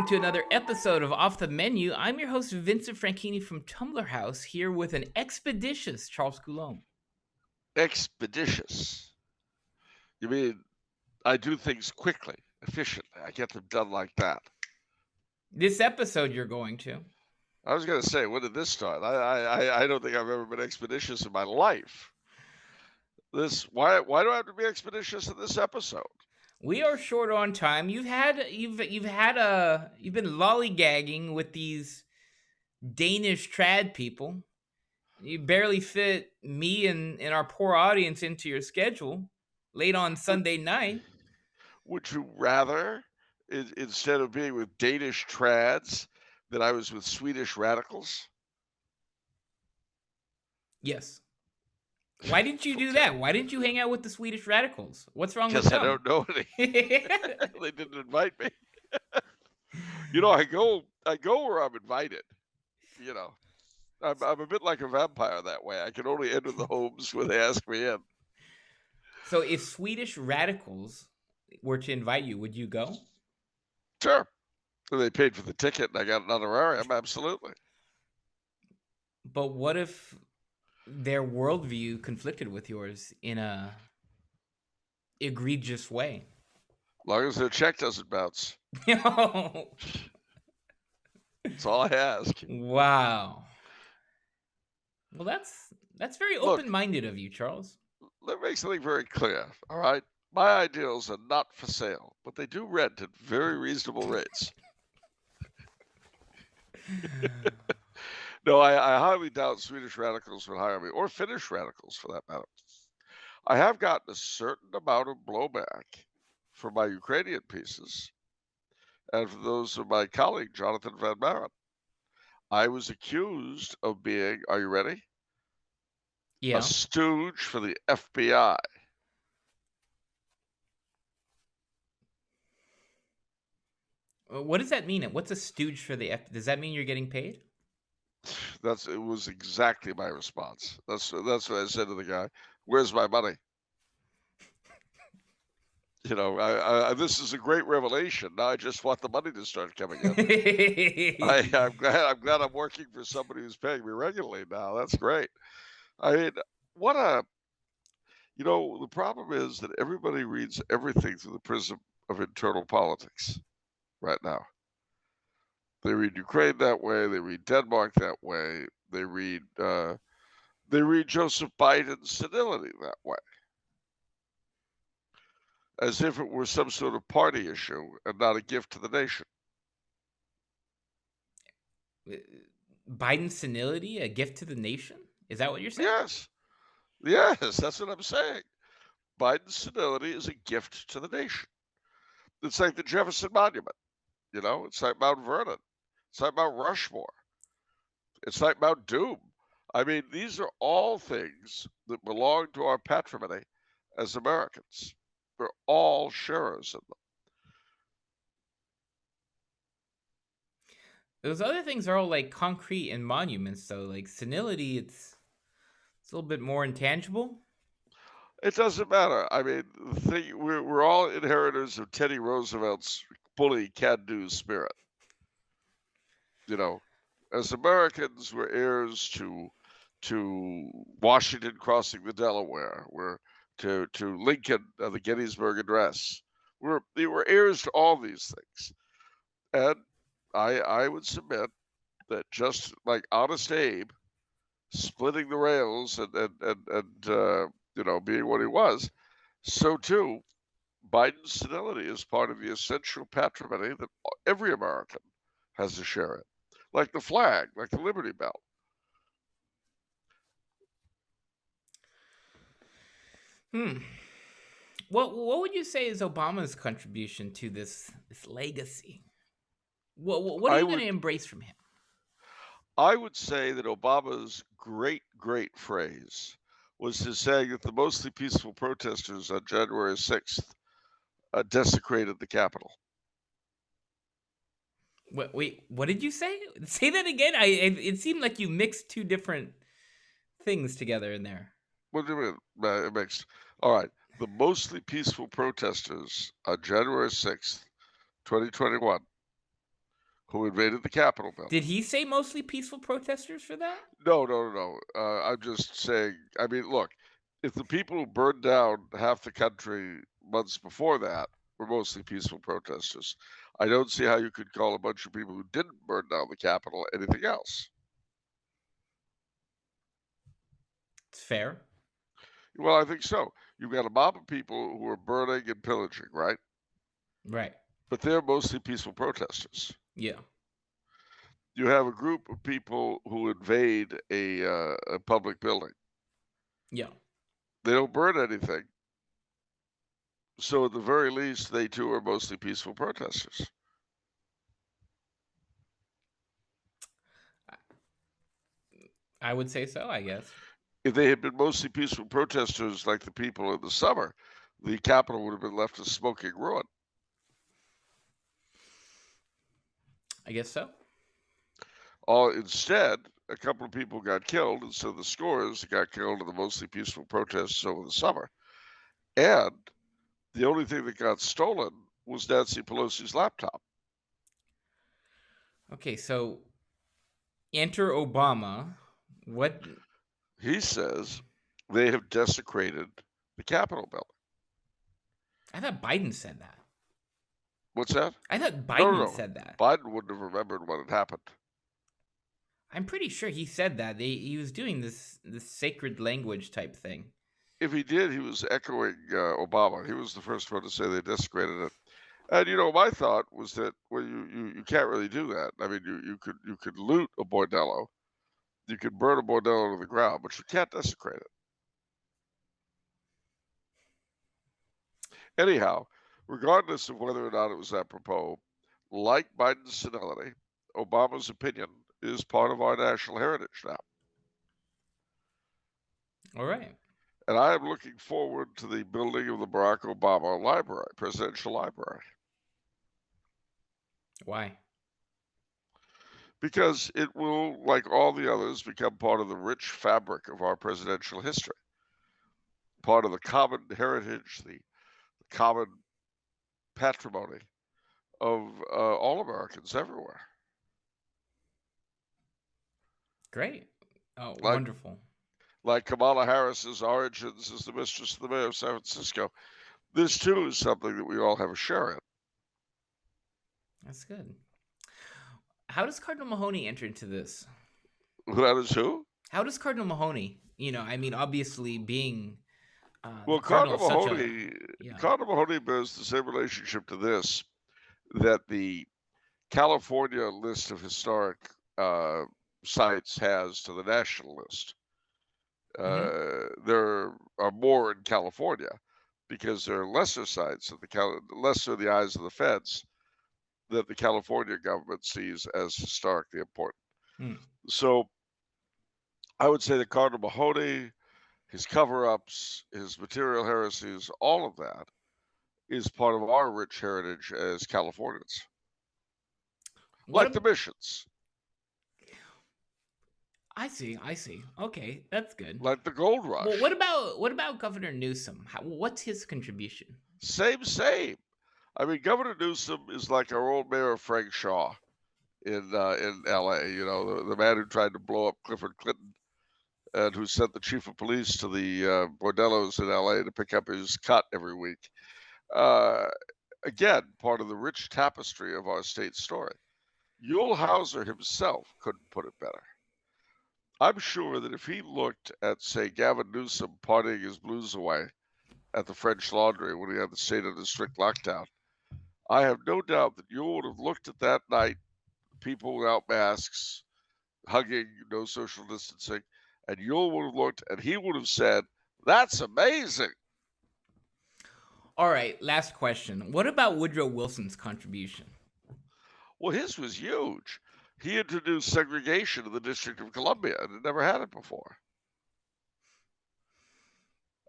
welcome to another episode of Off the Menu. I'm your host, Vincent Franchini from Tumblr House, here with an expeditious Charles Coulombe. Expeditious. You mean I do things quickly, efficiently. I get them done like that. This episode you're going to. I was going to say, when did this start? I don't think I've ever been expeditious in my life. Why do I have to be expeditious in this episode? We are short on time. You've been lollygagging with these Danish trad people. You barely fit me and our poor audience into your schedule late on Sunday night. Would you rather, instead of being with Danish trads, that I was with Swedish radicals? Yes. Why didn't you do that? Why didn't you hang out with the Swedish radicals? What's wrong with them? Because I don't know any. They didn't invite me. I go where I'm invited. I'm a bit like a vampire that way. I can only enter the homes where they ask me in. So if Swedish radicals were to invite you, would you go? Sure. If they paid for the ticket and I got an honorarium, absolutely. But what if their worldview conflicted with yours in a egregious way? As long as their check doesn't bounce. That's all I ask. Wow. Well, that's very open-minded of you, Charles. Let me make something very clear, all right? My ideals are not for sale, but they do rent at very reasonable rates. No, I highly doubt Swedish radicals would hire me, or Finnish radicals for that matter. I have gotten a certain amount of blowback for my Ukrainian pieces and for those of my colleague, Jonathan Van Maren. I was accused of being, are you ready? Yeah. A stooge for the FBI. What does that mean? What's a stooge for the FBI? Does that mean you're getting paid? It was exactly my response. That's what I said to the guy. Where's my money? This is a great revelation. Now I just want the money to start coming in. I'm glad I'm working for somebody who's paying me regularly now. That's great. I mean, the problem is that everybody reads everything through the prism of internal politics right now. They read Ukraine that way. They read Denmark that way. They read Joseph Biden's senility that way, as if it were some sort of party issue and not a gift to the nation. Biden's senility, a gift to the nation? Is that what you're saying? Yes, that's what I'm saying. Biden's senility is a gift to the nation. It's like the Jefferson Monument. It's like Mount Vernon. It's like Mount Rushmore. It's like Mount Doom. I mean, these are all things that belong to our patrimony as Americans. We're all sharers in them. Those other things are all like concrete and monuments, though. Like senility, it's a little bit more intangible. It doesn't matter. I mean, we're all inheritors of Teddy Roosevelt's bully can-do spirit. As Americans, we're heirs to Washington crossing the Delaware. We're to Lincoln, the Gettysburg Address. We're heirs to all these things, and I would submit that just like Honest Abe splitting the rails and being what he was, so too Biden's senility is part of the essential patrimony that every American has to share in. Like the flag, like the Liberty Bell. What would you say is Obama's contribution to this legacy? What are you going to embrace from him? I would say that Obama's great phrase was his saying that the mostly peaceful protesters on January 6th desecrated the Capitol. Wait, what did you say? Say that again. It seemed like you mixed two different things together in there. What do you mean mixed? All right. The mostly peaceful protesters on January 6th, 2021, who invaded the Capitol building. Did he say mostly peaceful protesters for that? No. I'm just saying, I mean, look, if the people who burned down half the country months before that were mostly peaceful protesters, I don't see how you could call a bunch of people who didn't burn down the Capitol anything else. It's fair. Well, I think so. You've got a mob of people who are burning and pillaging, right? Right. But they're mostly peaceful protesters. Yeah. You have a group of people who invade a public building. Yeah. They don't burn anything. So at the very least, they too are mostly peaceful protesters. I would say so, I guess. If they had been mostly peaceful protesters like the people in the summer, the Capitol would have been left a smoking ruin. I guess so. Instead, a couple of people got killed, and so the scores got killed in the mostly peaceful protests over the summer. And the only thing that got stolen was Nancy Pelosi's laptop. Okay, so enter Obama. What? He says they have desecrated the Capitol building. I thought Biden said that. What's that? I thought Biden said that. Biden wouldn't have remembered what had happened. I'm pretty sure he said that. He was doing this sacred language type thing. If he did, he was echoing Obama. He was the first one to say they desecrated it. And my thought was that you can't really do that. I mean, you could loot a bordello, you could burn a bordello to the ground, but you can't desecrate it. Anyhow, regardless of whether or not it was apropos, like Biden's senility, Obama's opinion is part of our national heritage now. All right. And I am looking forward to the building of the Barack Obama Library, Presidential Library. Why? Because it will, like all the others, become part of the rich fabric of our presidential history, part of the common heritage, the common patrimony of all Americans everywhere. Great. Oh, wonderful. Like Kamala Harris's origins as the mistress of the mayor of San Francisco. This, too, is something that we all have a share in. That's good. How does Cardinal Mahoney enter into this? That is who? How does Cardinal Mahoney, I mean, obviously being... well, Cardinal Mahoney bears the same relationship to this that the California list of historic sites has to the national list. There are more in California because there are lesser sites, lesser in the eyes of the feds, that the California government sees as historically important. So I would say that Cardinal Mahoney, his cover-ups, his material heresies, all of that is part of our rich heritage as Californians. Like the missions. I see. Okay, that's good. Like the gold rush. Well, what about Governor Newsom? What's his contribution? Same. I mean, Governor Newsom is like our old mayor Frank Shaw in L.A. The man who tried to blow up Clifford Clinton and who sent the chief of police to the bordellos in L.A. to pick up his cut every week. Again, part of the rich tapestry of our state story. Yul Hauser himself couldn't put it better. I'm sure that if he looked at, say, Gavin Newsom partying his blues away at the French Laundry when he had the state under strict lockdown, I have no doubt that Yul would have looked at that night, people without masks, hugging, no social distancing, and Yul would have looked and he would have said, "That's amazing." All right, last question. What about Woodrow Wilson's contribution? Well, his was huge. He introduced segregation in the District of Columbia, and it never had it before.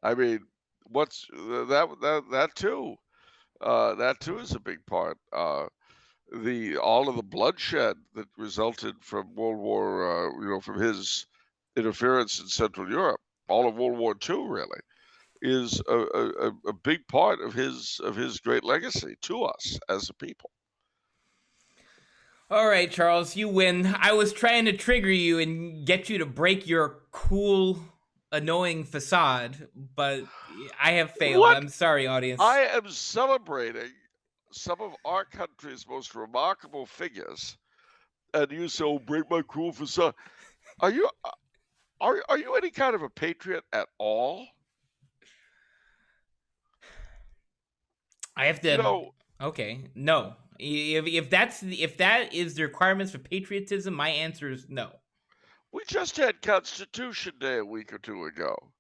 I mean, what's that too? That too is a big part. All of the bloodshed that resulted from World War, from his interference in Central Europe, all of World War II really, is a big part of his great legacy to us as a people. All right, Charles, you win. I was trying to trigger you and get you to break your cool, annoying facade, but I have failed. What? I'm sorry, audience. I am celebrating some of our country's most remarkable figures, and you say, "Oh, break my cool facade." Are you are you any kind of a patriot at all? I have You to. know, Okay, no. If that is the requirements for patriotism, my answer is no. we just had Constitution Day a week or two ago.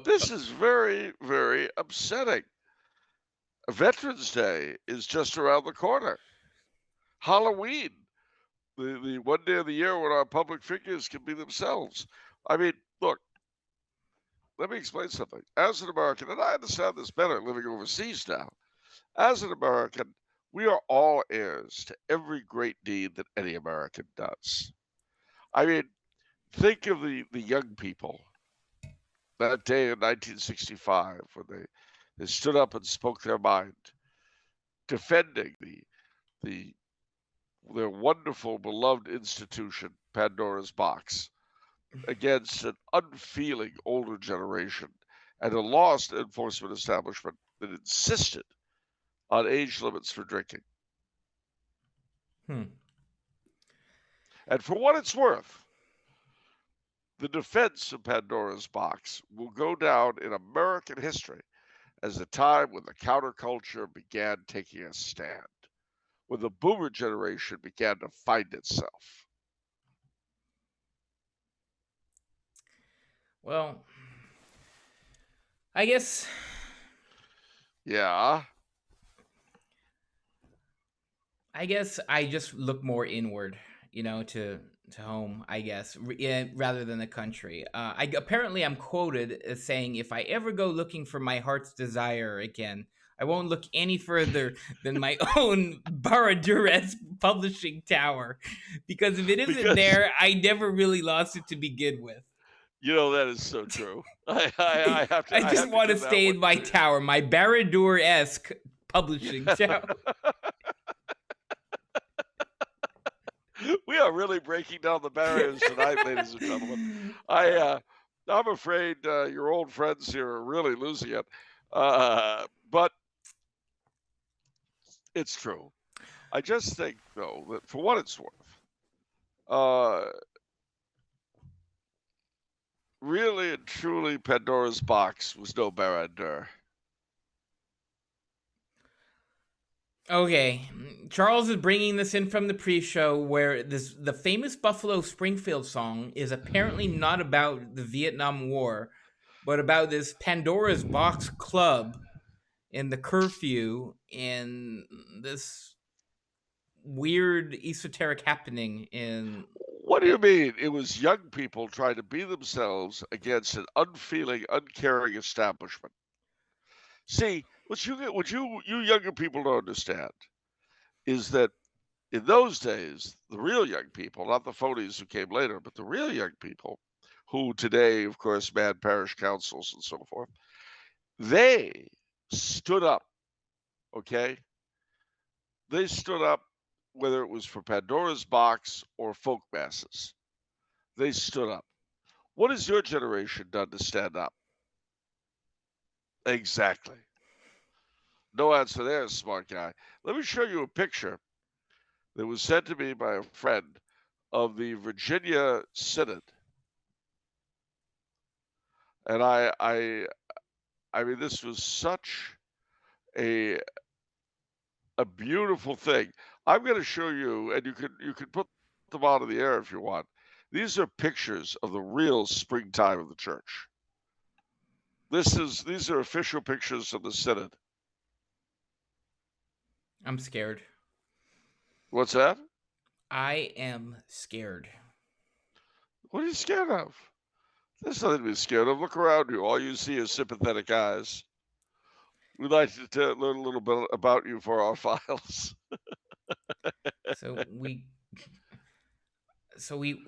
This is very, very upsetting. Veterans Day is just around the corner. Halloween, the one day of the year when our public figures can be themselves. I mean, look, let me explain something. As an American, and I understand this better living overseas now, as an American, we are all heirs to every great deed that any American does. I mean, think of the young people that day in 1965 when they stood up and spoke their mind, defending the their wonderful, beloved institution, Pandora's Box, against an unfeeling older generation and a lost enforcement establishment that insisted on age limits for drinking. Hmm. And for what it's worth, the defense of Pandora's Box will go down in American history as the time when the counterculture began taking a stand, when the boomer generation began to find itself. Well, I guess Yeah. I just look more inward, to home. I guess, yeah, rather than the country. Apparently I'm quoted as saying, "If I ever go looking for my heart's desire again, I won't look any further than my own Baraduresque publishing tower, because if it isn't Because, there, I never really lost it to begin with." that is so true. I I just have to want to give that stay one in my to you. tower, my Baradur-esque publishing tower. We are really breaking down the barriers tonight, ladies and gentlemen. I'm afraid your old friends here are really losing it, but it's true. I just think, though, that for what it's worth, uh, really and truly, Pandora's box was no Baradur. Okay, Charles is bringing this in from the pre-show, where the famous Buffalo Springfield song is apparently not about the Vietnam War, but about this Pandora's Box Club and the curfew and this weird esoteric happening in. What do you mean? It was young people trying to be themselves against an unfeeling, uncaring establishment. See, what you younger people don't understand is that in those days, the real young people, not the phonies who came later, but the real young people, who today, of course, man parish councils and so forth, they stood up, okay? They stood up whether it was for Pandora's box or folk masses. They stood up. What has your generation done to stand up? Exactly. No answer there, smart guy. Let me show you a picture that was sent to me by a friend of the Virginia Synod. And I mean, this was such a a beautiful thing. I'm going to show you, and you can put them out of the air if you want. These are pictures of the real springtime of the church. These are official pictures of the synod. I'm scared. What's that? I am scared. What are you scared of? There's nothing to be scared of. Look around you. All you see is sympathetic eyes. We'd like to learn a little bit about you for our files. So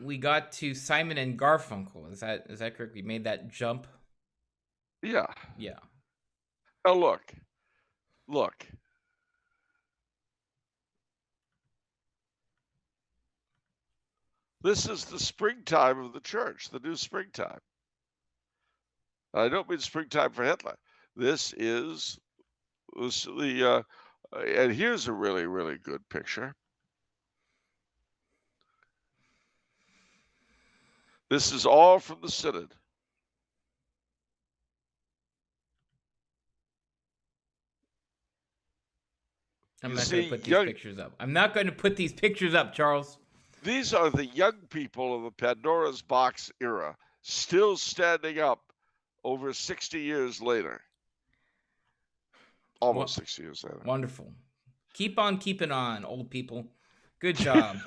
we got to Simon and Garfunkel. Is that correct? We made that jump. Yeah. Yeah. Now look, Look, this is the springtime of the church, the new springtime. I don't mean springtime for Hitler. This is and here's a really, really good picture. This is all from the Synod. I'm You not going to see, put these pictures up. I'm not going to put these pictures up, Charles. These are the young people of the Pandora's Box era, still standing up over 60 years later. Almost 60 years later. Wonderful. Keep on keeping on, old people. Good job.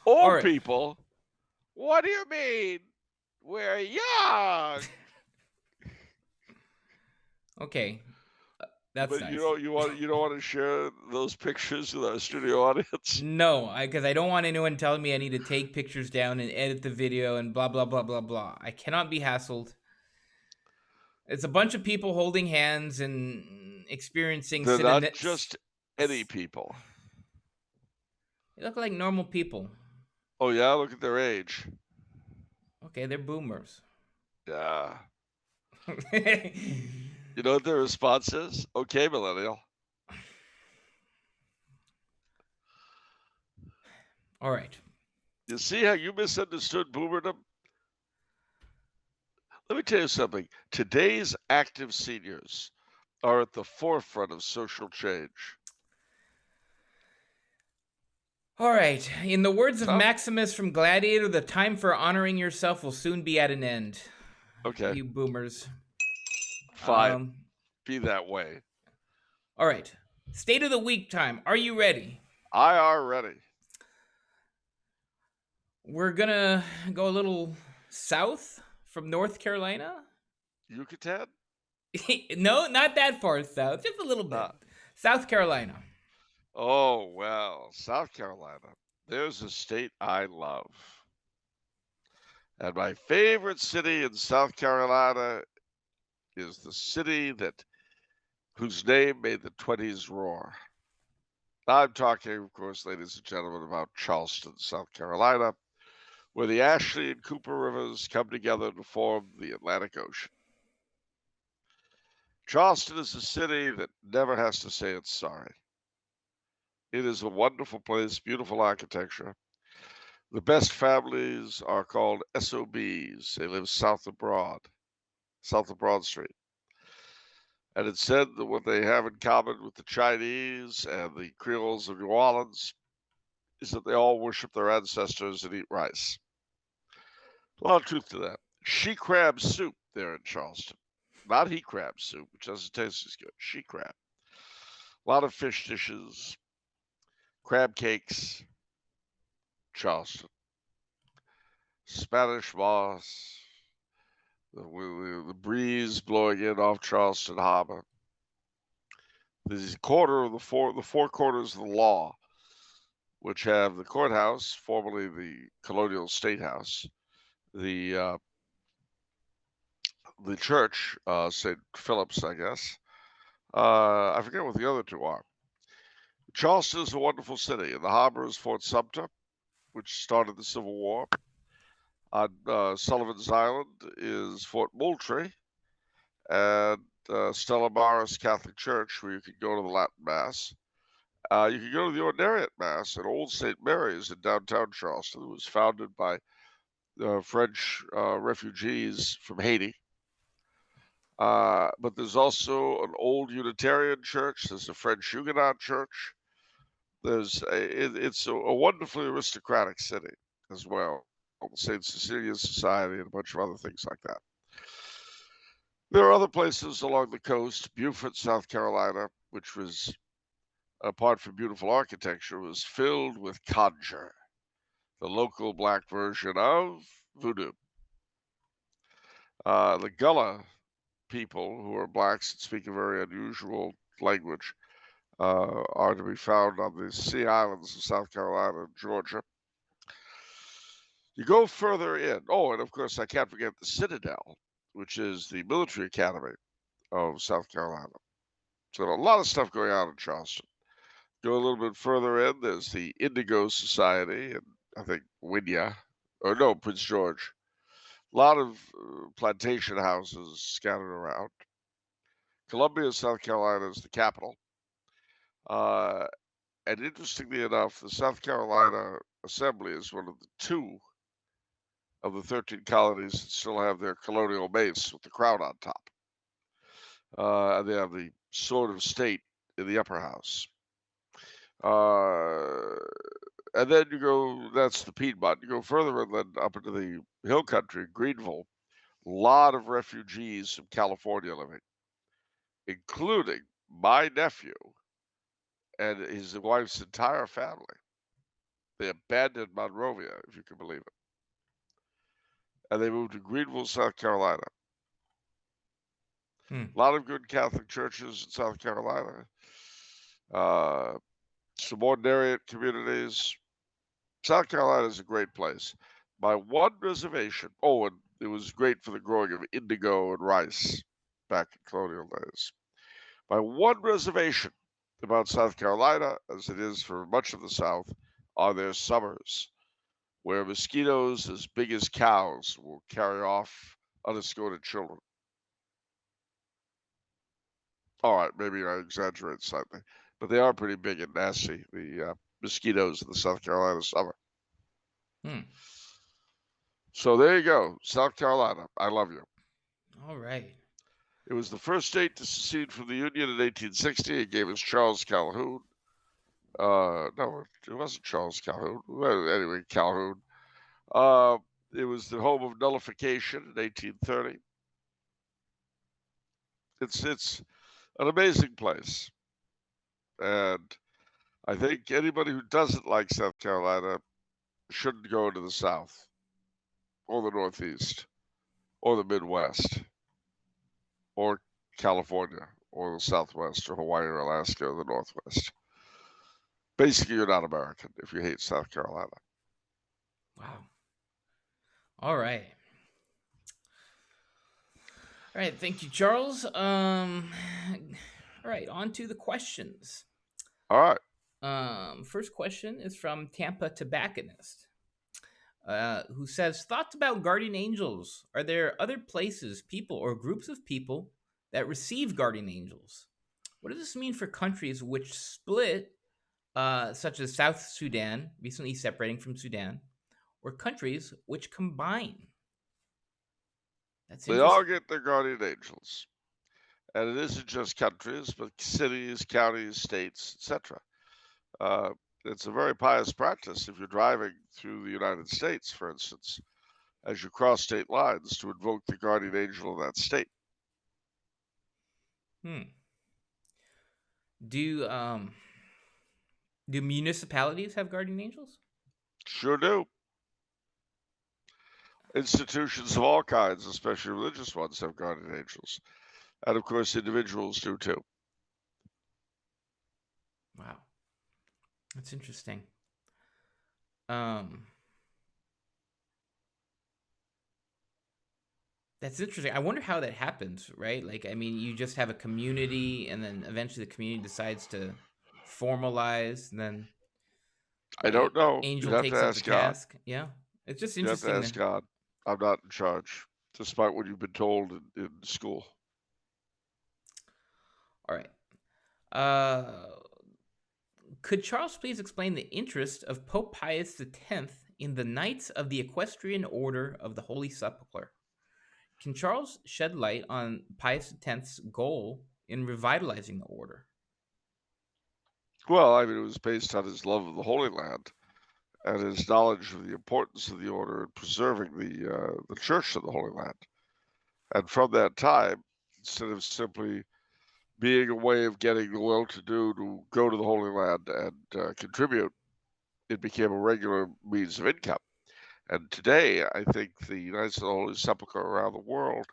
Old people? What do you mean? We're young. Okay. That's but nice. You don't want to share those pictures with our studio audience? No, because I don't want anyone telling me I need to take pictures down and edit the video and blah blah blah blah blah. I cannot be hassled. It's a bunch of people holding hands and experiencing. They're not just any people. They look like normal people. Oh yeah, look at their age. Okay, they're boomers. Yeah. You know what their response is? Okay, millennial. All right. You see how you misunderstood boomerdom? Let me tell you something. Today's active seniors are at the forefront of social change. All right. In the words of Maximus from Gladiator, the time for honoring yourself will soon be at an end. Okay. You boomers. Fine. Be that way. All right. State of the week time. Are you ready? I are ready. We're going to go a little south from North Carolina. Yucatan? No, not that far south. Just a little bit. South Carolina. Oh, well, South Carolina. There's a state I love. And my favorite city in South Carolina is the city whose name made the 20s roar. I'm talking, of course, ladies and gentlemen, about Charleston, South Carolina, where the Ashley and Cooper rivers come together to form the Atlantic Ocean. Charleston is a city that never has to say it's sorry. It is a wonderful place, beautiful architecture. The best families are called SOBs. They live south of Broad Street. And it's said that what they have in common with the Chinese and the Creoles of New Orleans is that they all worship their ancestors and eat rice. A lot of truth to that. She crab soup there in Charleston. Not he crab soup, which doesn't taste as good. She crab. A lot of fish dishes, crab cakes, Charleston. Spanish moss, the breeze blowing in off Charleston Harbor. The four corners of the law, which have the courthouse, formerly the Colonial State House, the church, St. Philip's, I guess. I forget what the other two are. Charleston is a wonderful city, and the harbor is Fort Sumter, which started the Civil War. On Sullivan's Island is Fort Moultrie, and Stella Maris Catholic Church, where you can go to the Latin Mass. You can go to the Ordinariate Mass at Old St. Mary's in downtown Charleston. It was founded by French refugees from Haiti. But there's also an old Unitarian church. There's a French Huguenot church. It's a wonderfully aristocratic city as well. St. Cecilia's Society and a bunch of other things like that. There are other places along the coast. Beaufort, South Carolina, which was, apart from beautiful architecture, was filled with conjure, the local black version of voodoo. The Gullah people, who are blacks and speak a very unusual language, are to be found on the Sea Islands of South Carolina and Georgia. You go further in. Oh, and of course, I can't forget the Citadel, which is the military academy of South Carolina. So a lot of stuff going on in Charleston. Go a little bit further in, there's the Indigo Society, and I think Winyah, or no, Prince George. A lot of plantation houses scattered around. Columbia, South Carolina is the capital. And interestingly enough, the South Carolina Assembly is one of the 2 of the 13 colonies that still have their colonial base with the crown on top. And they have the sword of state in the upper house. And then you go, that's the Piedmont. You go further inland up into the hill country, Greenville, a lot of refugees from California living, including my nephew and his wife's entire family. They abandoned Monrovia, if you can believe it. And they moved to Greenville, South Carolina. A lot of good Catholic churches in South Carolina. Subordinariate communities. South Carolina is a great place. My one reservation, and it was great for the growing of indigo and rice back in colonial days. My one reservation about South Carolina, as it is for much of the South, are their summers, where mosquitoes as big as cows will carry off unescorted children. All right, maybe I exaggerate slightly, but they are pretty big and nasty, the mosquitoes in the South Carolina summer. So there you go, South Carolina. I love you. All right. It was the first state to secede from the Union in 1860. It gave us Charles Calhoun. No, it wasn't Charles Calhoun. Well, anyway, Calhoun. It was the home of nullification in 1830. It's an amazing place, and I think anybody who doesn't like South Carolina shouldn't go to the South, or the Northeast, or the Midwest, or California, or the Southwest, or Hawaii, or Alaska, or the Northwest. Basically, you're not American if you hate South Carolina. Wow. All right. All right. Thank you, Charles. All right. On to the questions. All right. First question is from Tampa Tobacconist, who says, "Thoughts about guardian angels? Are there other places, people, or groups of people that receive guardian angels? What does this mean for countries which split, such as South Sudan, recently separating from Sudan, or countries which combine?" That's They all interesting. get their guardian angels. And it isn't just countries, but cities, counties, states, etc. It's a very pious practice if you're driving through the United States, for instance, as you cross state lines, to invoke the guardian angel of that state. Do municipalities have guardian angels? Sure do. Institutions of all kinds, especially religious ones, have guardian angels. And of course, individuals do too. Wow. That's interesting. That's interesting. I wonder how that happens, right? Like, I mean, you just have a community, and then eventually the community decides to formalize, and then I don't know. You'd angel have to takes up the ask God. task. Yeah, it's just You have to interesting. ask God. I'm not in charge, despite what you've been told in school. All right. Could Charles please explain the interest of Pope Pius X in the Knights of the Equestrian Order of the Holy Sepulchre? Can Charles shed light on Pius X's goal in revitalizing the order? Well, I mean, it was based on his love of the Holy Land and his knowledge of the importance of the order in preserving the Church of the Holy Land. And from that time, instead of simply being a way of getting the well-to-do to go to the Holy Land and contribute, it became a regular means of income. And today, I think the Knights of the Holy Sepulchre around the world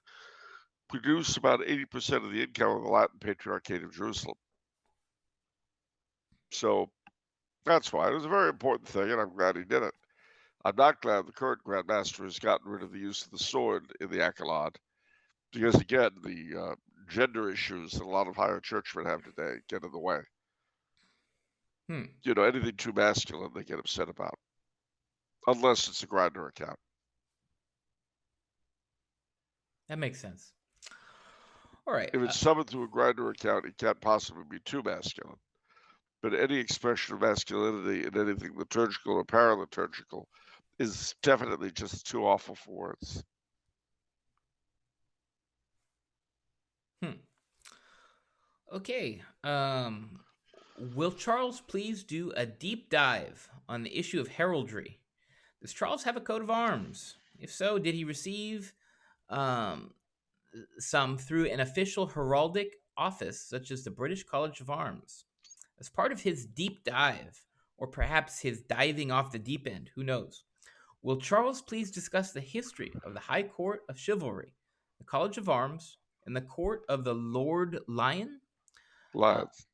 produce about 80% of the income of the Latin Patriarchate of Jerusalem. So that's why it was a very important thing, and I'm glad he did it. I'm not glad the current Grand Master has gotten rid of the use of the sword in the accolade, because again, the gender issues that a lot of higher churchmen have today get in the way. Hmm. Anything too masculine, they get upset about, unless it's a grinder account. That makes sense. All right. If it's summoned through a grinder account, it can't possibly be too masculine. But any expression of masculinity in anything liturgical or paraliturgical is definitely just too awful for words. Okay. Will Charles please do a deep dive on the issue of heraldry? Does Charles have a coat of arms? If so, did he receive um, some through an official heraldic office, such as the British College of Arms? As part of his deep dive, or perhaps his diving off the deep end, who knows? Will Charles please discuss the history of the High Court of Chivalry, the College of Arms, and the Court of the Lord Lion? Uh, Lads.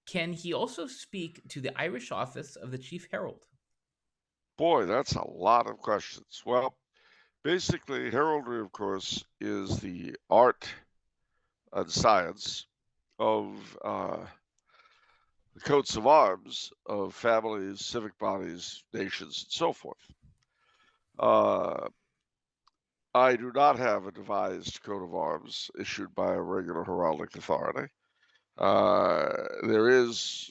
can he also speak to the Irish office of the Chief Herald? Boy, that's a lot of questions. Well, basically, heraldry, of course, is the art and science of the coats of arms of families, civic bodies, nations, and so forth. I do not have a devised coat of arms issued by a regular heraldic authority. There is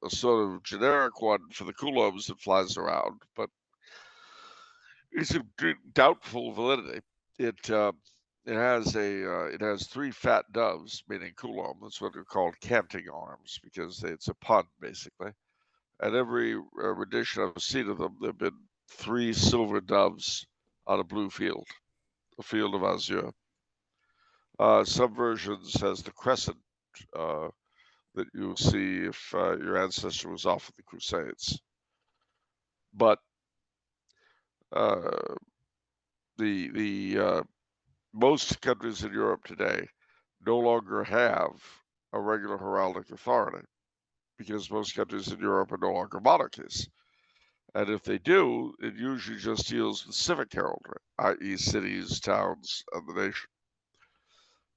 a sort of generic one for the Coulombes that flies around, but it's of doubtful validity. It has three fat doves, meaning Coulombe. That's what they're called, canting arms, because it's a pun basically. At every rendition I've seen of them, there've been three silver doves on a blue field, a field of azure. Some versions has the crescent that you'll see if your ancestor was off at the Crusades. But uh, the most countries in Europe today no longer have a regular heraldic authority because most countries in Europe are no longer monarchies. And if they do, it usually just deals with civic heraldry, i.e., cities, towns, and the nation.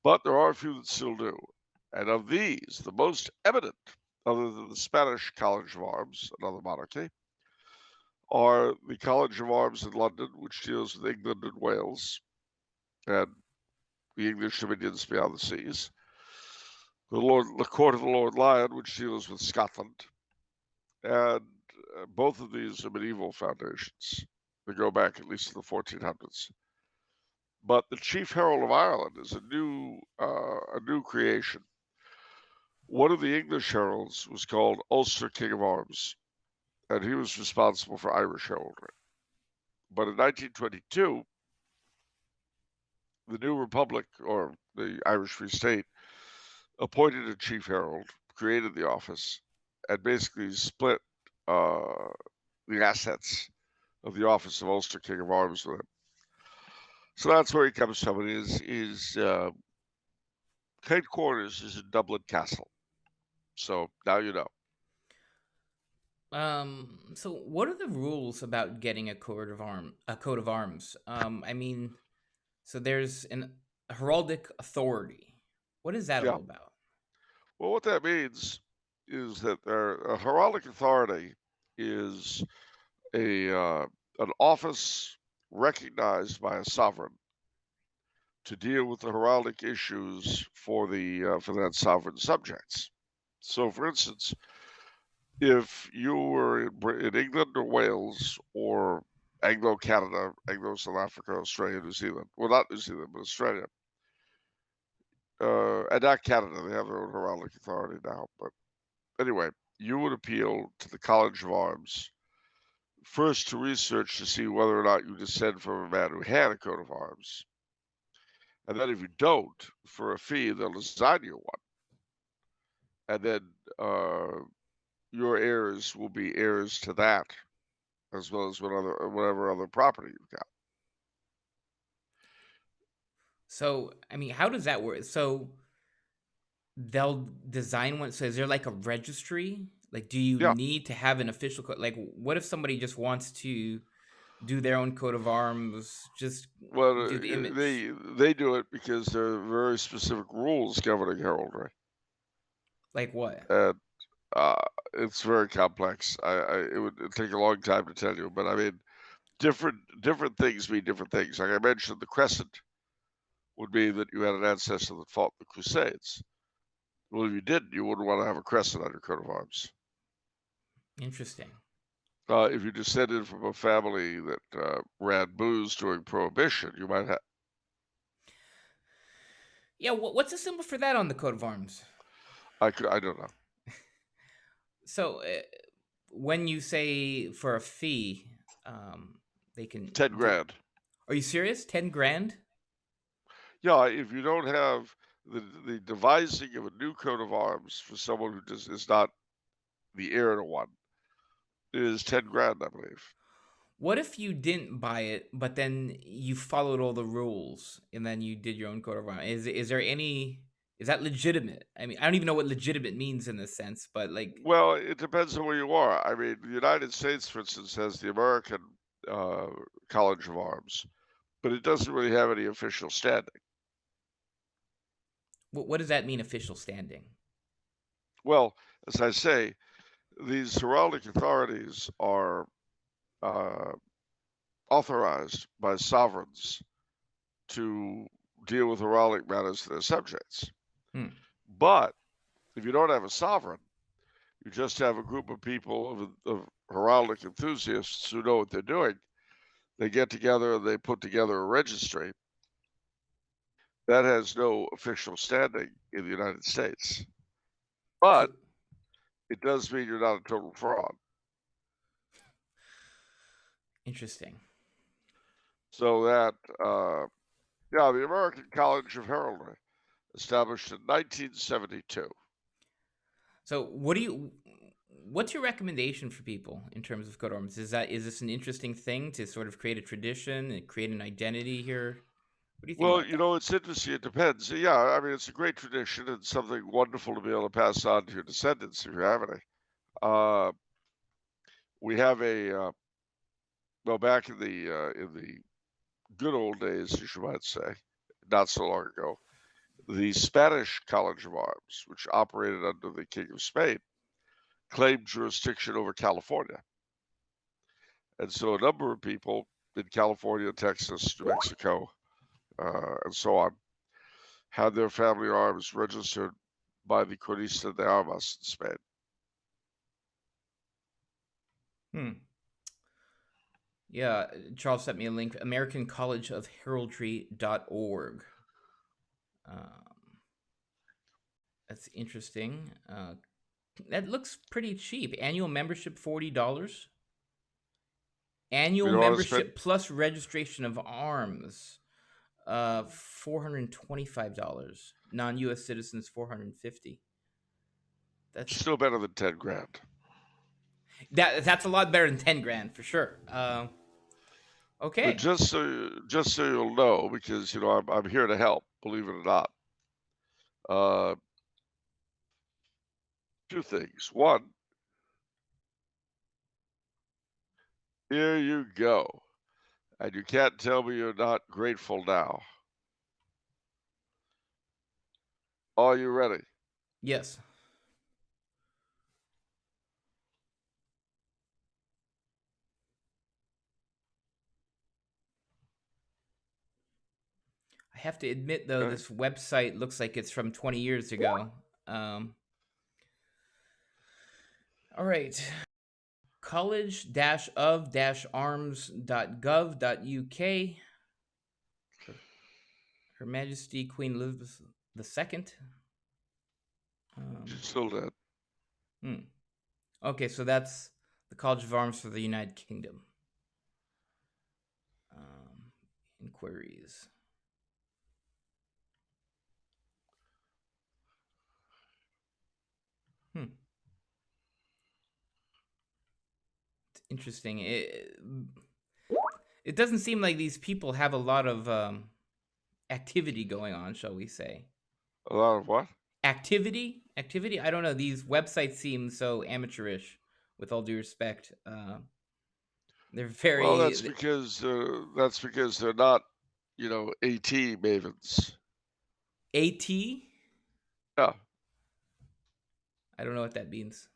But there are a few that still do. And of these, the most eminent, other than the Spanish College of Arms, another monarchy, are the College of Arms in London, which deals with England and Wales, and the English dominions beyond the seas. The Court of the Lord Lion, which deals with Scotland, and both of these are medieval foundations. They go back at least to the 1400s. But the Chief Herald of Ireland is a new creation. One of the English heralds was called Ulster King of Arms, and he was responsible for Irish heraldry. But in 1922, the new republic, or the Irish Free State, appointed a chief herald, created the office, and basically split the assets of the office of Ulster King of Arms with him. So that's where he comes from. His headquarters is in Dublin Castle. So now you know. So what are the rules about getting a coat of arms? I mean, so there's a heraldic authority. What is that Yeah. all about? Well, what that means is that a heraldic authority is an office recognized by a sovereign to deal with the heraldic issues for that sovereign subjects. So, for instance, if you were in England or Wales or Anglo Canada, Anglo South Africa, Australia, New Zealand, well, not New Zealand, but Australia, and not Canada, they have their own heraldic authority now. But anyway, you would appeal to the College of Arms first to research to see whether or not you descend from a man who had a coat of arms. And then if you don't, for a fee, they'll assign you one. And then your heirs will be heirs to that, as well as whatever other property you've got. So, I mean, how does that work? So they'll design one. So is there like a registry? Like, do you Yeah, need to have an official code? Like, what if somebody just wants to do their own coat of arms, just Well, do the image. they do it because there are very specific rules governing heraldry, Like what? and it's very complex. It would take a long time to tell you, but I mean, different things mean different things. Like I mentioned, the crescent would mean that you had an ancestor that fought the Crusades. Well, if you didn't, you wouldn't want to have a crescent on your coat of arms. Interesting. If you descended from a family that ran booze during Prohibition, you might have. Yeah, what's the symbol for that on the coat of arms? I don't know. So, when you say for a fee, they can Ten do. grand. Are you serious? 10 grand? Yeah, if you don't have the devising of a new coat of arms for someone who just is not the heir to one is 10 grand, I believe. What if you didn't buy it, but then you followed all the rules and then you did your own coat of arms? Is there any? Is that legitimate? I mean, I don't even know what legitimate means in this sense, but like, Well, it depends on where you are. I mean, the United States, for instance, has the American uh, College of Arms, but it doesn't really have any official standing. what does that mean? Official standing? Well, as I say, these heraldic authorities are uh, authorized by sovereigns to deal with heraldic matters to their subjects. Hmm. But if you don't have a sovereign, you just have a group of people of heraldic enthusiasts who know what they're doing. They get together and they put together a registry that has no official standing in the United States. So But it does mean you're not a total fraud. interesting. So that, yeah, the American College of Heraldry, established in 1972. So what's your recommendation for people in terms of coat of arms? Is this an interesting thing to sort of create a tradition and create an identity here? What do you think Well, about that? it's interesting. It depends. Yeah, I mean, it's a great tradition and something wonderful to be able to pass on to your descendants if you have any. Uh, we have well, back in the good old days, as you might say, not so long ago, the Spanish College of Arms, which operated under the King of Spain, claimed jurisdiction over California. And so a number of people in California, Texas, New Mexico, and so on had their family arms registered by the Cronista de Armas in Spain. Hmm. Yeah, Charles sent me a link. American College of Heraldry.org. Um, that's interesting. That looks pretty cheap. Annual membership $40. We Annual don't want to spend. membership plus registration of arms. $425. Non-U.S. citizens $450. That's Still better than 10 grand. that's a lot better than 10 grand for sure. But Okay. just so you'll know, because I'm here to help. Believe it or not. Uh, Two things. One, here you go, and you can't tell me you're not grateful now. Are you ready? Yes. I have to admit though, Okay. this website looks like it's from 20 years ago. Um, all right. college-of-arms.gov.uk. Her Majesty Queen Elizabeth II. She's Um, still dead. hmm. Okay, so that's the College of Arms for the United Kingdom. Um, Inquiries. Hmm. It's interesting. It doesn't seem like these people have a lot of activity going on, shall we say? A lot of what? Activity. I don't know. These websites seem so amateurish. With all due respect. They're Well, very that's because they're not, AT mavens. AT. Yeah. I don't know what that means.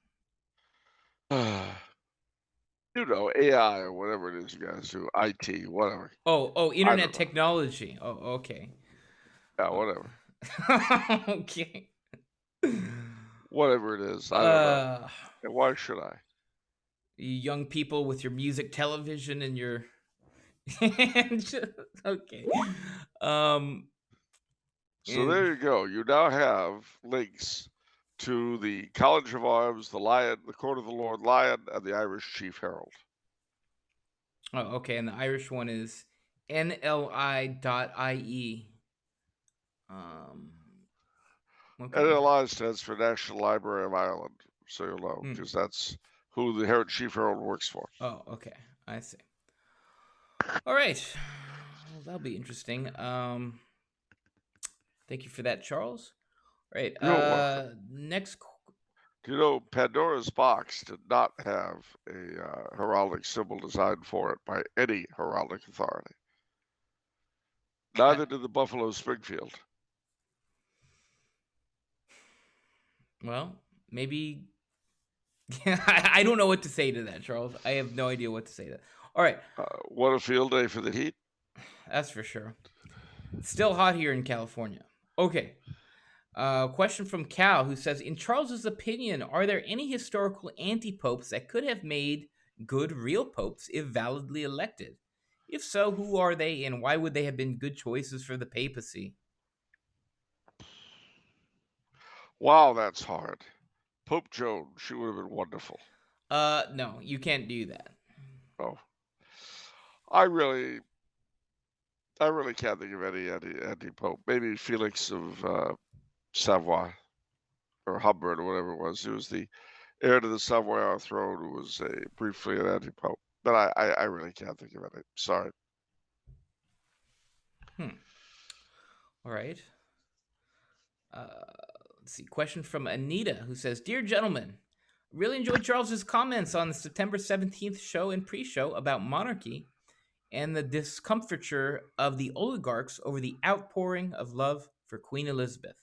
AI or whatever it is you guys do, IT, whatever. Oh, I internet don't know. technology. Oh, okay. Yeah, Oh. whatever. Okay. Whatever it is, I don't know. Uh, And why should I? you young people with your music television and your okay. Um So and there you go. You now have links to the College of Arms, the Lion, the Court of the Lord Lion, and the Irish Chief Herald. oh, okay, and the Irish one is nli.ie. Um okay. NLI stands for National Library of Ireland, so you'll know, Hmm. because that's who the Herald Chief Herald works for. Oh, okay. I see. All right. Well, that'll be interesting. Thank you for that, Charles. All right. You're welcome. Next. Do you know Pandora's box did not have a heraldic symbol designed for it by any heraldic authority? Uh, Neither did the Buffalo Springfield. well, maybe. I don't know what to say to that, Charles. I have no idea what to say to that. All right. What a field day for the Heat. That's for sure. It's still hot here in California. Okay. Question from Cal, who says, in Charles's opinion, are there any historical anti-popes that could have made good real popes if validly elected? If so, who are they, and why would they have been good choices for the papacy? Wow, that's hard. Pope Joan, she would have been wonderful. No, you can't do that. Oh, I really, I really can't think of any anti-pope. Maybe Felix of Savoy or Humbert or whatever it was. He was the heir to the Savoy throne who was briefly an anti-pope. But I really can't think of any. Sorry. Hmm. All right. Uh, let's see. Question from Anita, who says, dear gentlemen, really enjoyed Charles's comments on the September 17th show and pre-show about monarchy and the discomfiture of the oligarchs over the outpouring of love for Queen Elizabeth.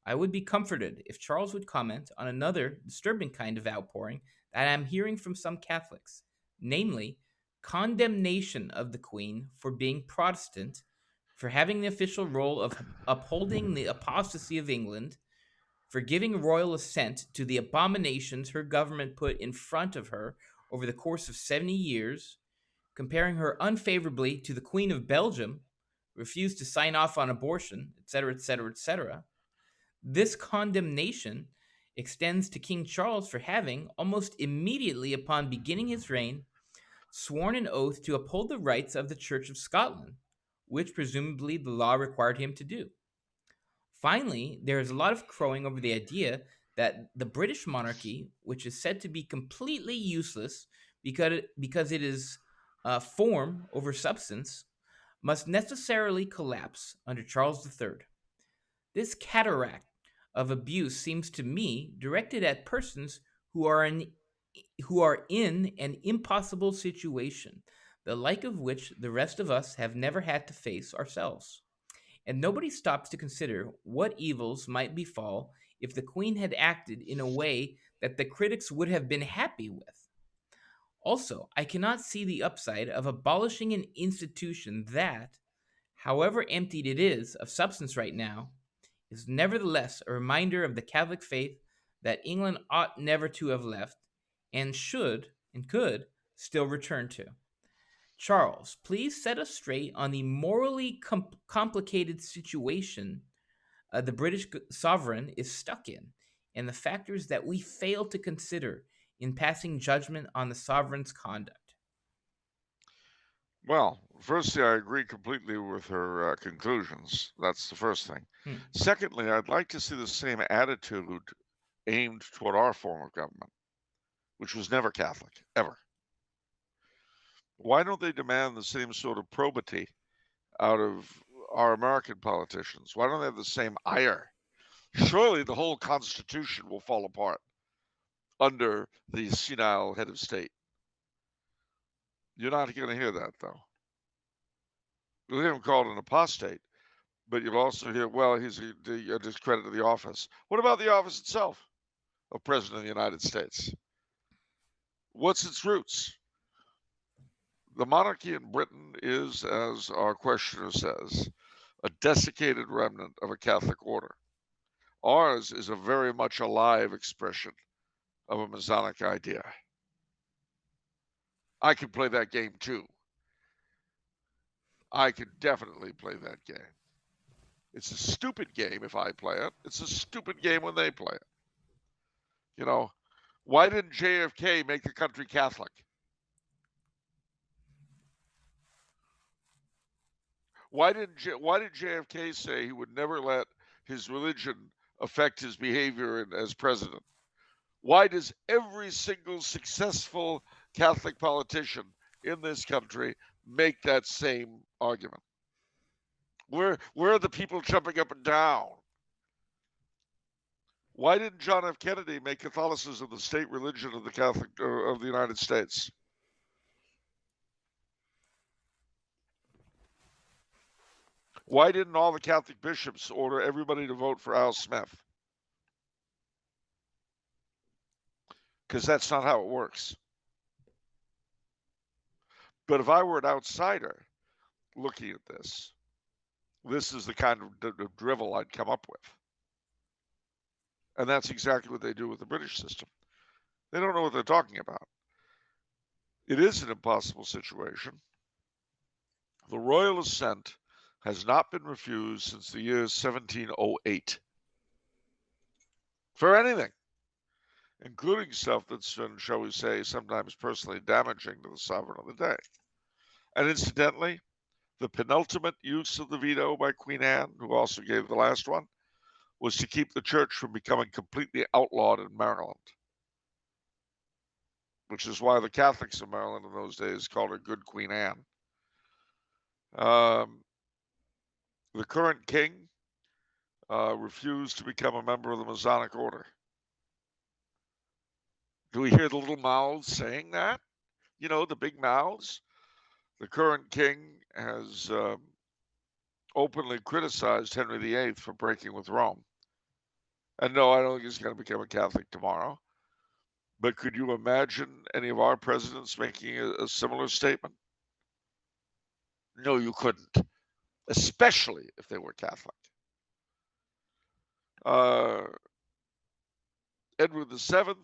I would be comforted if Charles would comment on another disturbing kind of outpouring that I am hearing from some Catholics, namely, condemnation of the Queen for being Protestant, for having the official role of upholding the apostasy of England, for giving royal assent to the abominations her government put in front of her over the course of 70 years, comparing her unfavorably to the Queen of Belgium, refused to sign off on abortion, etc., etc., etc. This condemnation extends to King Charles for having, almost immediately upon beginning his reign, sworn an oath to uphold the rights of the Church of Scotland, which presumably the law required him to do. Finally, there is a lot of crowing over the idea that the British monarchy, which is said to be completely useless because it is form over substance, must necessarily collapse under Charles III. This cataract of abuse seems to me directed at persons who are in an impossible situation, the like of which the rest of us have never had to face ourselves. And nobody stops to consider what evils might befall if the Queen had acted in a way that the critics would have been happy with. Also, I cannot see the upside of abolishing an institution that, however emptied it is of substance right now, is nevertheless a reminder of the Catholic faith that England ought never to have left and should and could still return to. Charles, please set us straight on the morally complicated situation the British sovereign is stuck in and the factors that we fail to consider in passing judgment on the sovereign's conduct. Well, firstly, I agree completely with her conclusions. That's the first thing. Hmm. Secondly, I'd like to see the same attitude aimed toward our form of government, which was never Catholic, ever. Why don't they demand the same sort of probity out of our American politicians? Why don't they have the same ire? Surely the whole Constitution will fall apart under the senile head of state. You're not going to hear that, though. You'll hear him called an apostate, but you'll also hear, well, he's a discredit to the office. What about the office itself of President of the United States? What's its roots? The monarchy in Britain is, as our questioner says, a desiccated remnant of a Catholic order. Ours is a very much alive expression of a Masonic idea. I can play that game too. I can definitely play that game. It's a stupid game if I play it. It's a stupid game when they play it. You know, why didn't JFK make the country Catholic? Why did JFK say he would never let his religion affect his behavior as president? Why does every single successful Catholic politician in this country make that same argument? Where are the people jumping up and down? Why didn't John F. Kennedy make Catholicism the state religion of the United States? Why didn't all the Catholic bishops order everybody to vote for Al Smith? Because that's not how it works. But if I were an outsider looking at this is the kind of drivel I'd come up with. And that's exactly what they do with the British system. They don't know what they're talking about. It is an impossible situation. The royal assent has not been refused since the year 1708 for anything, including stuff that's been, shall we say, sometimes personally damaging to the sovereign of the day. And incidentally, the penultimate use of the veto by Queen Anne, who also gave the last one, was to keep the church from becoming completely outlawed in Maryland, which is why the Catholics of Maryland in those days called her Good Queen Anne. The current king refused to become a member of the Masonic order. Do we hear the little mouths saying that? You know, the big mouths? The current king has openly criticized Henry VIII for breaking with Rome. And no, I don't think he's going to become a Catholic tomorrow. But could you imagine any of our presidents making a similar statement? No, you couldn't, especially if they were Catholic. Edward VII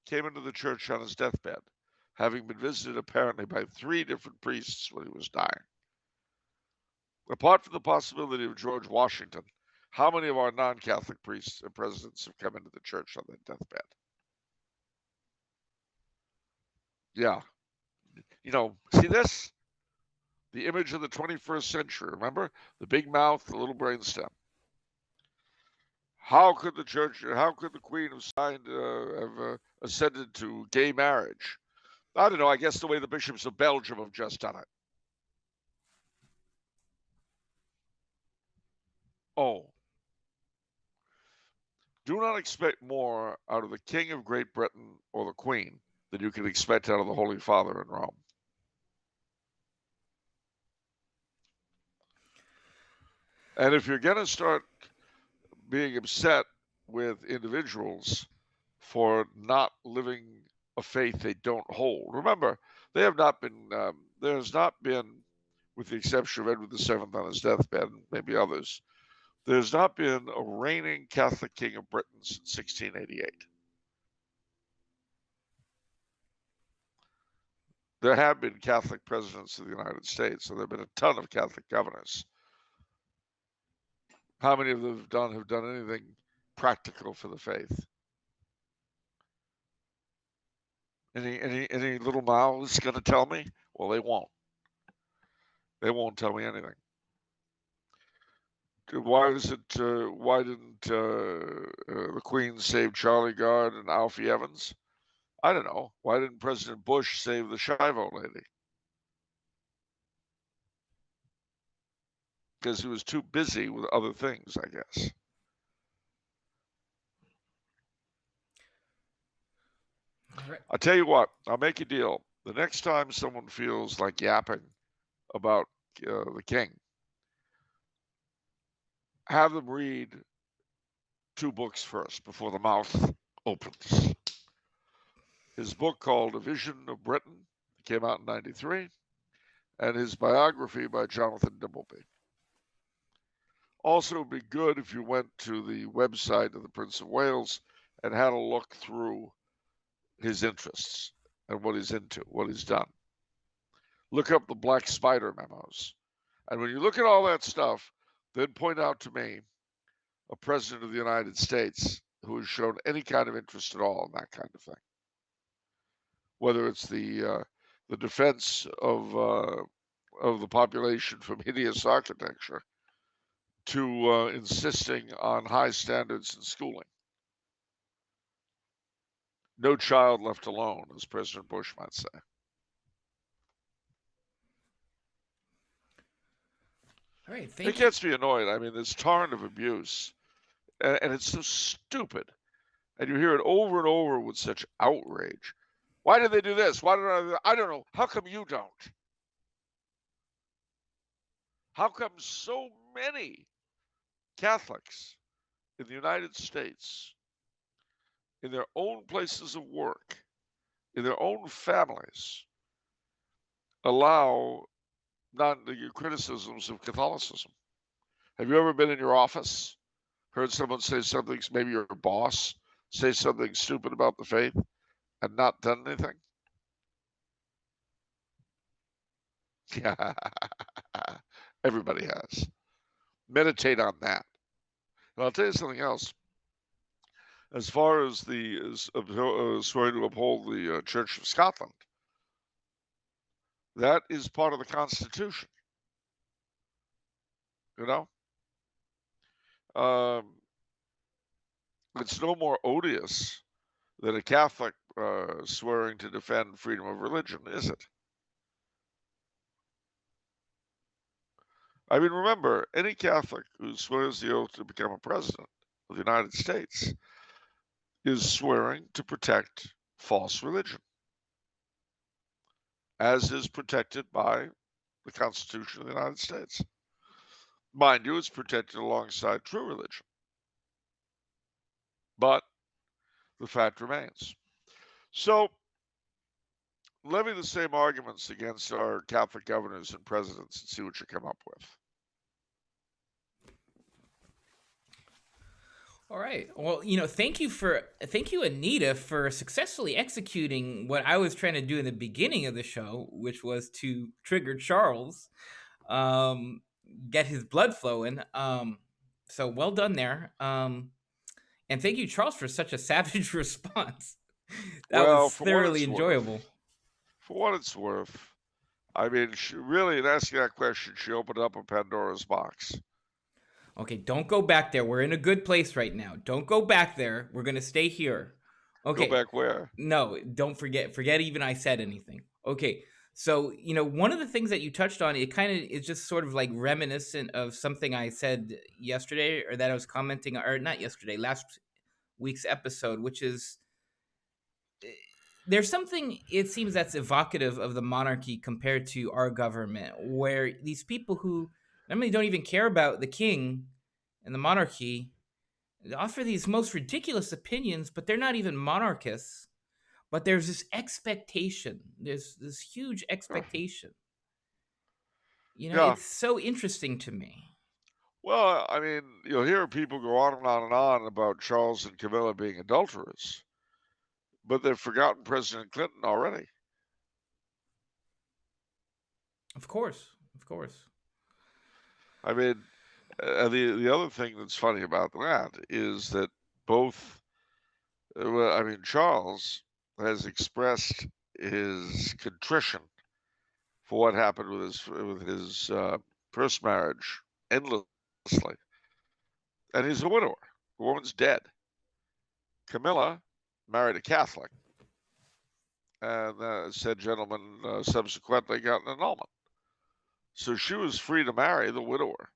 came into the church on his deathbed, having been visited apparently by 3 different priests when he was dying. Apart from the possibility of George Washington, how many of our non-Catholic priests and presidents have come into the church on their deathbed? Yeah. You know, see this? The image of the 21st century, remember? The big mouth, the little brainstem. How could the Queen have ascended to gay marriage? I don't know, I guess the way the bishops of Belgium have just done it. Oh. Do not expect more out of the King of Great Britain or the Queen than you can expect out of the Holy Father in Rome. And if you're going to start being upset with individuals for not living a faith they don't hold, remember, they have not been, there has not been, with the exception of Edward VII on his deathbed and maybe others, there's not been a reigning Catholic king of Britain since 1688. There have been Catholic presidents of the United States, so there have been a ton of Catholic governors. How many of them have done anything practical for the faith? Any little mouths going to tell me? Well, they won't. They won't tell me anything. Why didn't the Queen save Charlie Gard and Alfie Evans? I don't know. Why didn't President Bush save the Shivo lady? Because he was too busy with other things, I guess. Right. I'll tell you what, I'll make a deal. The next time someone feels like yapping about the king, have them read two books first before the mouth opens. His book called A Vision of Britain came out in 93, and his biography by Jonathan Dimbleby. Also, it would be good if you went to the website of the Prince of Wales and had a look through his interests and what he's into, what he's done. Look up the Black Spider memos. And when you look at all that stuff, then point out to me a president of the United States who has shown any kind of interest at all in that kind of thing. Whether it's the defense of the population from hideous architecture to insisting on high standards in schooling. No child left alone, as President Bush might say. All right, It thank you. gets me annoyed. I mean, this torrent of abuse, and it's so stupid. And you hear it over and over with such outrage. Why did they do this? Why did I don't know. How come you don't? How come so many Catholics in the United States, in their own places of work, in their own families, allow criticisms of Catholicism? Have you ever been in your office, heard someone say something, maybe your boss, say something stupid about the faith and not done anything? Everybody has. Meditate on that. And I'll tell you something else. As far as swearing to uphold the Church of Scotland, that is part of the Constitution. You know, it's no more odious than a Catholic swearing to defend freedom of religion, is it? I mean, remember, any Catholic who swears the oath to become a president of the United States is swearing to protect false religion, as is protected by the Constitution of the United States. Mind you, it's protected alongside true religion. But the fact remains. So, levy the same arguments against our Catholic governors and presidents and see what you come up with. All right. Well, thank you, Anita, for successfully executing what I was trying to do in the beginning of the show, which was to trigger Charles, um, get his blood flowing. So well done there. And thank you, Charles, for such a savage response. That Well, was thoroughly enjoyable. for what it's worth, I mean, really, in asking that question, she opened up a Pandora's box. Okay, don't go back there. We're in a good place right now. Don't go back there. We're gonna stay here. Go Okay. back where? No, don't forget. Forget even I said anything. Okay. So, one of the things that you touched on, it kind of is just sort of like reminiscent of something I said yesterday, or that I was commenting, or not yesterday, last week's episode, which is there's something, it seems, that's evocative of the monarchy compared to our government, where these people who normally don't even care about the king and the monarchy offer these most ridiculous opinions, but they're not even monarchists. But there's this expectation. There's this huge expectation. Yeah. It's so interesting to me. Well, I mean, you'll hear people go on and on and on about Charles and Camilla being adulterers, but they've forgotten President Clinton already. Of course. Of course. I mean, the other thing that's funny about that is that both, Charles has expressed his contrition for what happened with his first marriage endlessly, and he's a widower. The woman's dead. Camilla married a Catholic, and said gentleman subsequently got an annulment. So she was free to marry the widower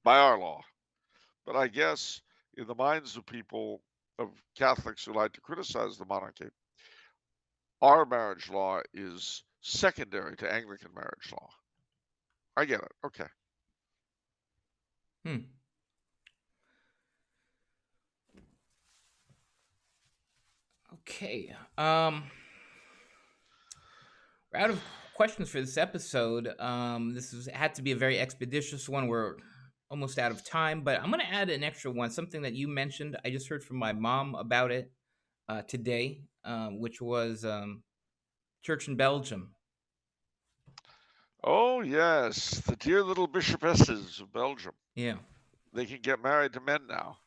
by our law. But I guess in the minds of people, of Catholics who like to criticize the monarchy, our marriage law is secondary to Anglican marriage law. I get it. Okay. Hmm. Okay. We're out of questions for this episode. Had to be a very expeditious one. We're almost out of time, but I'm gonna add an extra one. Something that you mentioned. I just heard from my mom about it today, which was church in Belgium. Oh, yes. The dear little bishopesses of Belgium. Yeah. They can get married to men now.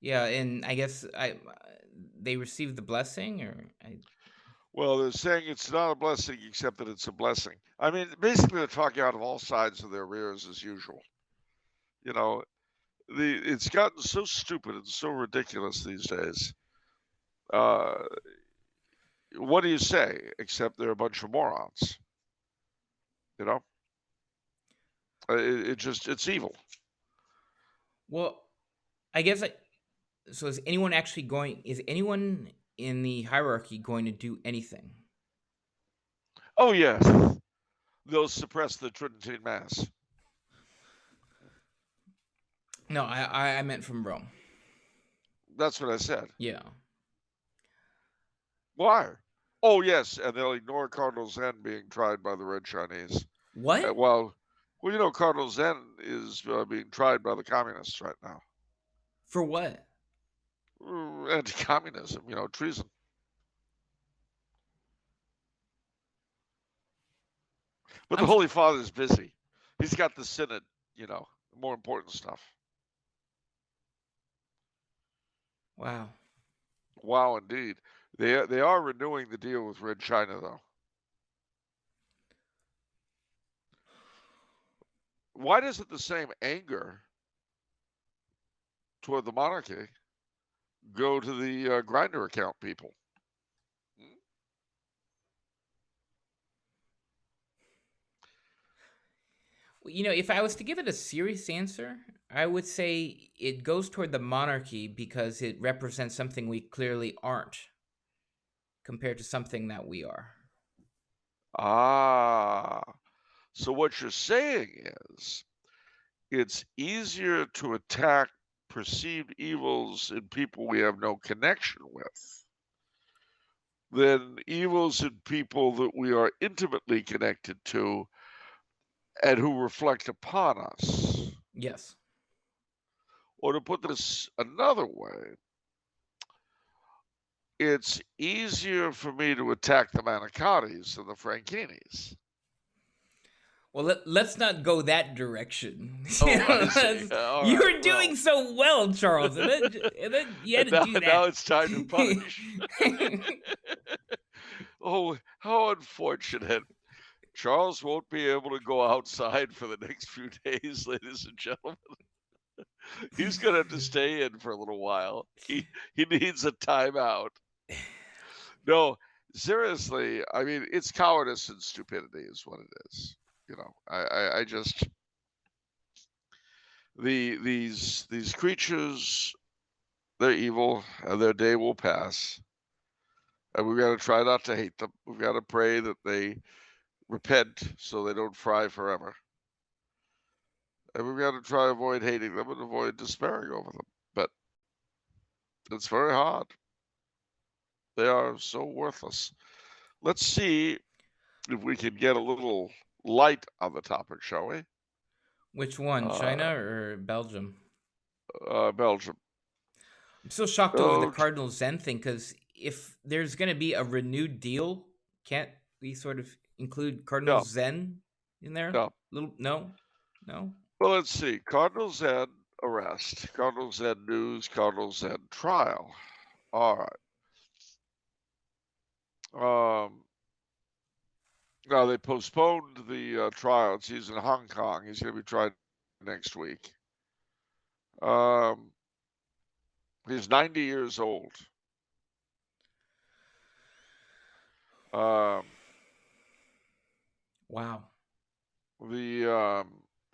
Yeah, and I guess they received the blessing, or Well, they're saying it's not a blessing, except that it's a blessing. I mean, basically, they're talking out of all sides of their rears as usual. You know, it's gotten so stupid and so ridiculous these days. Uh, what do you say? Except they're a bunch of morons. You know, it's evil. well, I guess so. Is anyone actually going? Is anyone in the hierarchy going to do anything? Oh yes, they'll suppress the Tridentine Mass. No, I meant from Rome. That's what I said. Yeah. Why? Oh yes, and they'll ignore Cardinal Zen being tried by the Red Chinese. What? Well, you know, Cardinal Zen is being tried by the communists right now. For what? Anti-communism, you know, treason. But the I'm Holy Father's busy. He's got the Synod, you know, more important stuff. wow. Wow, indeed. They are renewing the deal with Red China, though. Why doesn't the same anger toward the monarchy go to the Grinder account people? You know, if I was to give it a serious answer, I would say it goes toward the monarchy because it represents something we clearly aren't compared to something that we are. Ah, so what you're saying is it's easier to attack perceived evils in people we have no connection with than evils in people that we are intimately connected to and who reflect upon us. Yes. Or to put this another way, it's easier for me to attack the Manicotis than the Franchinis. Well, let's not go that direction. Oh, I see. All You right. were Well, doing so well, Charles, and then you had and to do now that. it's time to punish. Oh, how unfortunate. Charles won't be able to go outside for the next few days, ladies and gentlemen. He's going to have to stay in for a little while. He needs a timeout. No, seriously, I mean, it's cowardice and stupidity is what it is. You know, I just these creatures, they're evil, and their day will pass. And we've got to try not to hate them. We've got to pray that they repent so they don't fry forever. And we've got to try to avoid hating them and avoid despairing over them. But it's very hard. They are so worthless. Let's see if we can get a little light on the topic, shall we? Which one, China or Belgium? Belgium. I'm still shocked over the Oh, Cardinal Zen thing because if there's going to be a renewed deal, can't we sort of include Cardinal yeah, Zen in there? yeah. Little no, no. Well, let's see. Cardinal Zen arrest, Cardinal Zen news, Cardinal Zen trial. All right. Now they postponed the trial. He's in Hong Kong. He's going to be tried next week. He's 90 years old. Um, Wow.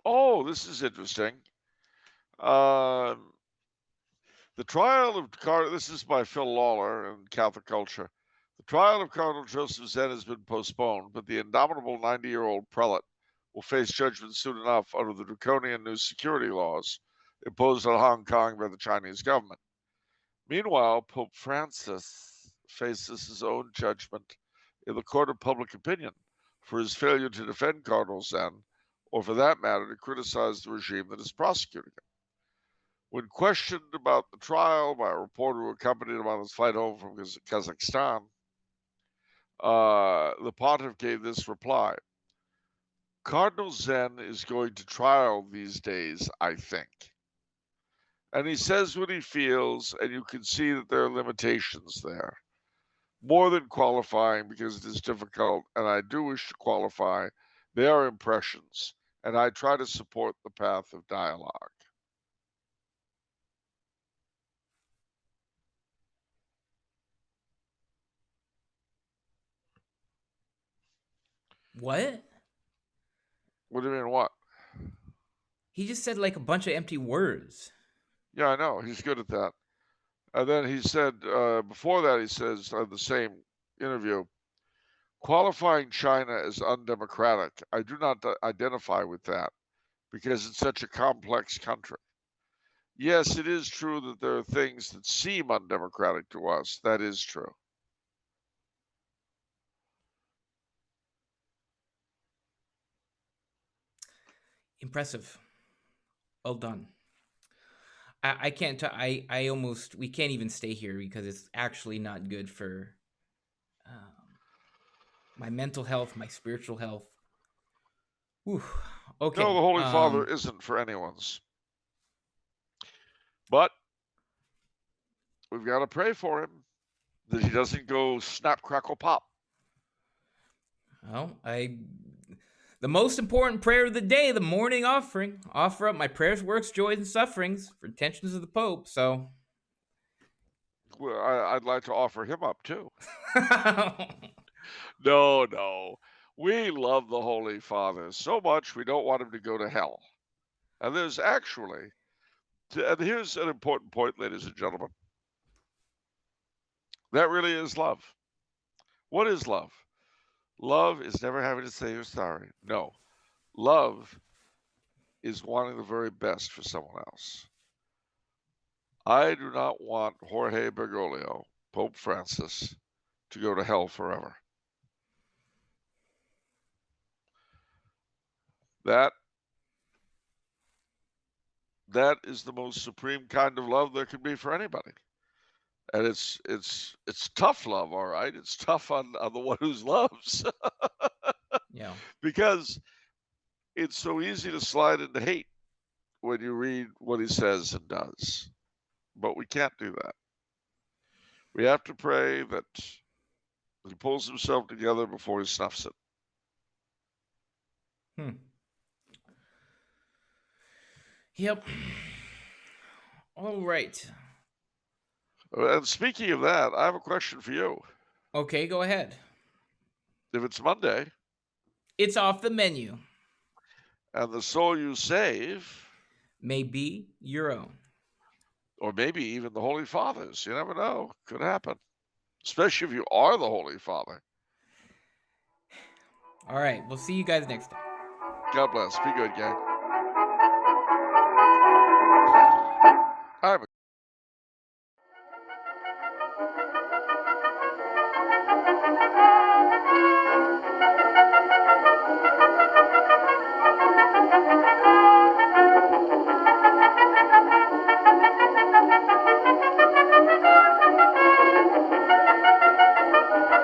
oh, this is interesting. Um, The trial of this is by Phil Lawler in Catholic Culture. The trial of Cardinal Joseph Zen has been postponed, but the indomitable 90-year-old prelate will face judgment soon enough under the draconian new security laws imposed on Hong Kong by the Chinese government. Meanwhile, Pope Francis faces his own judgment in the court of public opinion for his failure to defend Cardinal Zen, or for that matter, to criticize the regime that is prosecuting him. When questioned about the trial by a reporter who accompanied him on his flight home from Kazakhstan, the pontiff gave this reply: Cardinal Zen is going to trial these days, I think. And he says what he feels, and you can see that there are limitations there. More than qualifying, because it is difficult, and I do wish to qualify, they are impressions, and I try to support the path of dialogue. What? What do you mean, what? He just said like a bunch of empty words. Yeah, I know. He's good at that. And then he said, before that, he says on the same interview, qualifying China as undemocratic, I do not identify with that because it's such a complex country. Yes, it is true that there are things that seem undemocratic to us. That is true. Impressive. Well done. I can't. I almost. We can't even stay here because it's actually not good for my mental health, my spiritual health. Whew. Okay. No, the Holy Father isn't for anyone's. But we've got to pray for him that he doesn't go snap, crackle, pop. Well, the most important prayer of the day, the morning offering. Offer up my prayers, works, joys, and sufferings for intentions of the Pope. So, Well, I'd like to offer him up too. No. We love the Holy Father so much we don't want him to go to hell. And there's actually, and here's an important point, ladies and gentlemen. That really is love. What is love? Love is never having to say you're sorry. No. Love is wanting the very best for someone else. I do not want Jorge Bergoglio, Pope Francis, to go to hell forever. That is the most supreme kind of love there can be for anybody. And it's tough love, all right. It's tough on the one who loves. yeah. Because it's so easy to slide into hate when you read what he says and does. But we can't do that. We have to pray that he pulls himself together before he snuffs it. Yep. All right. And speaking of that, I have a question for you. Okay, go ahead. If it's Monday, it's off the menu. And the soul you save may be your own. Or maybe even the Holy Father's. You never know. Could happen. Especially if you are the Holy Father. All right. We'll see you guys next time. God bless. Be good, gang.